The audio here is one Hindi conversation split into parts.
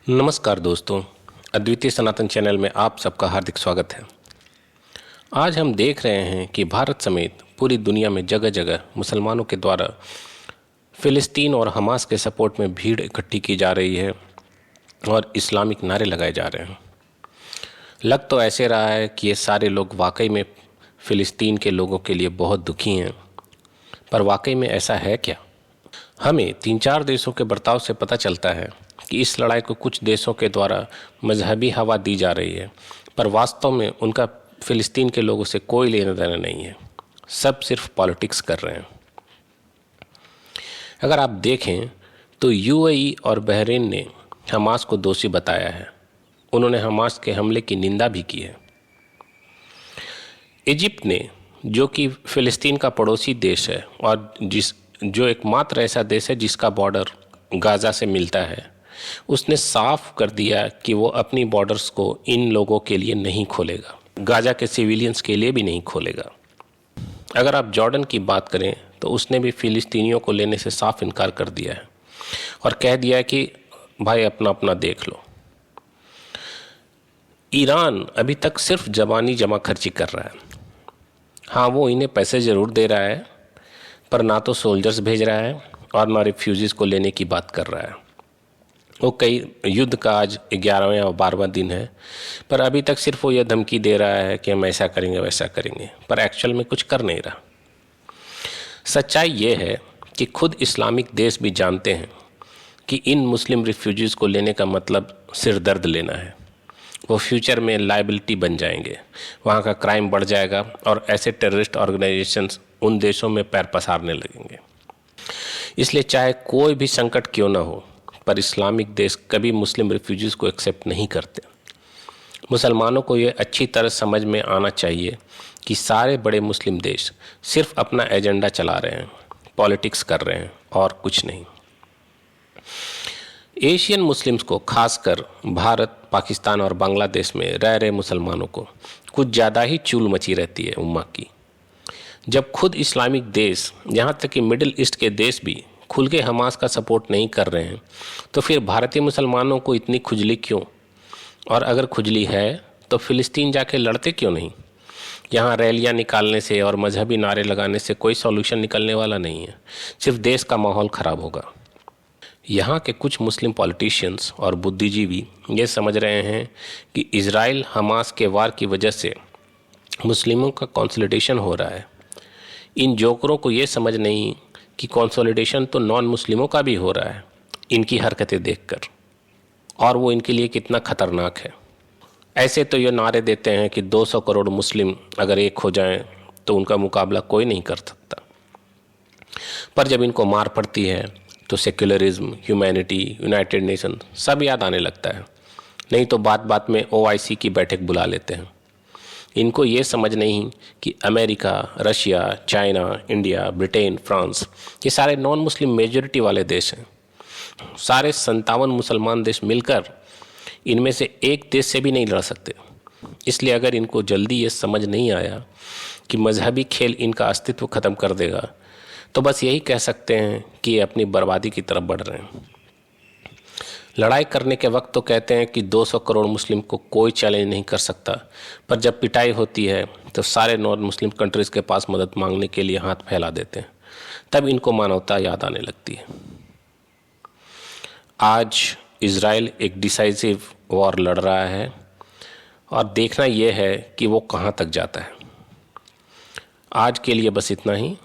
नमस्कार दोस्तों, अद्वितीय सनातन चैनल में आप सबका हार्दिक स्वागत है। आज हम देख रहे हैं कि भारत समेत पूरी दुनिया में जगह जगह मुसलमानों के द्वारा फ़िलिस्तीन और हमास के सपोर्ट में भीड़ इकट्ठी की जा रही है और इस्लामिक नारे लगाए जा रहे हैं। लग तो ऐसे रहा है कि ये सारे लोग वाकई में फ़िलिस्तीन के लोगों के लिए बहुत दुखी हैं, पर वाकई में ऐसा है क्या? हमें 3-4 देशों के बर्ताव से पता चलता है कि इस लड़ाई को कुछ देशों के द्वारा मजहबी हवा दी जा रही है, पर वास्तव में उनका फ़िलिस्तीन के लोगों से कोई लेना देना नहीं है। सब सिर्फ पॉलिटिक्स कर रहे हैं। अगर आप देखें तो यूएई और बहरीन ने हमास को दोषी बताया है। उन्होंने हमास के हमले की निंदा भी की है। इजिप्ट ने, जो कि फ़िलिस्तीन का पड़ोसी देश है और जो एकमात्र ऐसा देश है जिसका बॉर्डर गाज़ा से मिलता है, उसने साफ कर दिया कि वो अपनी बॉर्डर्स को इन लोगों के लिए नहीं खोलेगा, गाज़ा के सिविलियंस के लिए भी नहीं खोलेगा। अगर आप जॉर्डन की बात करें तो उसने भी फ़िलिस्तीनियों को लेने से साफ इनकार कर दिया है और कह दिया है कि भाई अपना अपना देख लो। ईरान अभी तक सिर्फ ज़बानी जमा खर्ची कर रहा है। हाँ, वो इन्हें पैसे ज़रूर दे रहा है, पर ना तो सोल्जर्स भेज रहा है और ना रिफ्यूजीज़ को लेने की बात कर रहा है। वो कई युद्ध का आज 11वां और 12वां दिन है, पर अभी तक सिर्फ वो यह धमकी दे रहा है कि हम ऐसा करेंगे वैसा करेंगे, पर एक्चुअल में कुछ कर नहीं रहा। सच्चाई ये है कि खुद इस्लामिक देश भी जानते हैं कि इन मुस्लिम रिफ्यूजीज़ को लेने का मतलब सिर दर्द लेना है। वो फ्यूचर में लायबिलिटी बन जाएंगे, वहाँ का क्राइम बढ़ जाएगा और ऐसे टेररिस्ट ऑर्गेनाइजेशंस उन देशों में पैर पसारने लगेंगे। इसलिए चाहे कोई भी संकट क्यों ना हो, पर इस्लामिक देश कभी मुस्लिम रिफ्यूजीज़ को एक्सेप्ट नहीं करते। मुसलमानों को ये अच्छी तरह समझ में आना चाहिए कि सारे बड़े मुस्लिम देश सिर्फ अपना एजेंडा चला रहे हैं, पॉलिटिक्स कर रहे हैं और कुछ नहीं। एशियन मुस्लिम्स को, खासकर भारत, पाकिस्तान और बांग्लादेश में रह रहे मुसलमानों को कुछ ज़्यादा ही चूल मची रहती है उम्मा की। जब खुद इस्लामिक देश, यहाँ तक कि मिडिल ईस्ट के देश भी खुल के हमास का सपोर्ट नहीं कर रहे हैं, तो फिर भारतीय मुसलमानों को इतनी खुजली क्यों? और अगर खुजली है तो फ़िलिस्तीन जाके लड़ते क्यों नहीं? यहाँ रैलियाँ निकालने से और मजहबी नारे लगाने से कोई सॉल्यूशन निकलने वाला नहीं है, सिर्फ देश का माहौल ख़राब होगा। यहाँ के कुछ मुस्लिम पॉलिटिशियंस और बुद्धिजीवी ये समझ रहे हैं कि इजराइल हमास के वार की वजह से मुस्लिमों का कंसोलिडेशन हो रहा है। इन जोकरों को ये समझ नहीं कि कंसोलिडेशन तो नॉन मुस्लिमों का भी हो रहा है इनकी हरकतें देखकर, और वो इनके लिए कितना खतरनाक है। ऐसे तो ये नारे देते हैं कि 200 करोड़ मुस्लिम अगर एक हो जाएं तो उनका मुकाबला कोई नहीं कर सकता, पर जब इनको मार पड़ती है तो सेक्युलरिज्म, ह्यूमैनिटी, यूनाइटेड नेशन सब याद आने लगता है। नहीं तो बात बात में OIC की बैठक बुला लेते हैं। इनको ये समझ नहीं कि America, Russia, China, India, Britain, France, ये सारे नॉन मुस्लिम मेजॉरिटी वाले देश हैं। सारे 57 मुसलमान देश मिलकर इनमें से एक देश से भी नहीं लड़ सकते। इसलिए अगर इनको जल्दी ये समझ नहीं आया कि मजहबी खेल इनका अस्तित्व ख़त्म कर देगा, तो बस यही कह सकते हैं कि ये अपनी बर्बादी की तरफ बढ़ रहे हैं। लड़ाई करने के वक्त तो कहते हैं कि 200 करोड़ मुस्लिम को कोई चैलेंज नहीं कर सकता, पर जब पिटाई होती है तो सारे नॉन मुस्लिम कंट्रीज़ के पास मदद मांगने के लिए हाथ फैला देते हैं। तब इनको मानवता याद आने लगती है। आज इजराइल एक डिसाइसिव वॉर लड़ रहा है और देखना यह है कि वो कहाँ तक जाता है। आज के लिए बस इतना ही।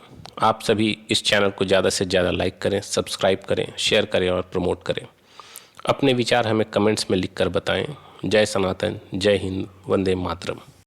आप सभी इस चैनल को ज़्यादा से ज़्यादा लाइक करें, सब्सक्राइब करें, शेयर करें और प्रमोट करें। अपने विचार हमें कमेंट्स में लिखकर बताएं। जय सनातन, जय हिंद, वंदे मातरम।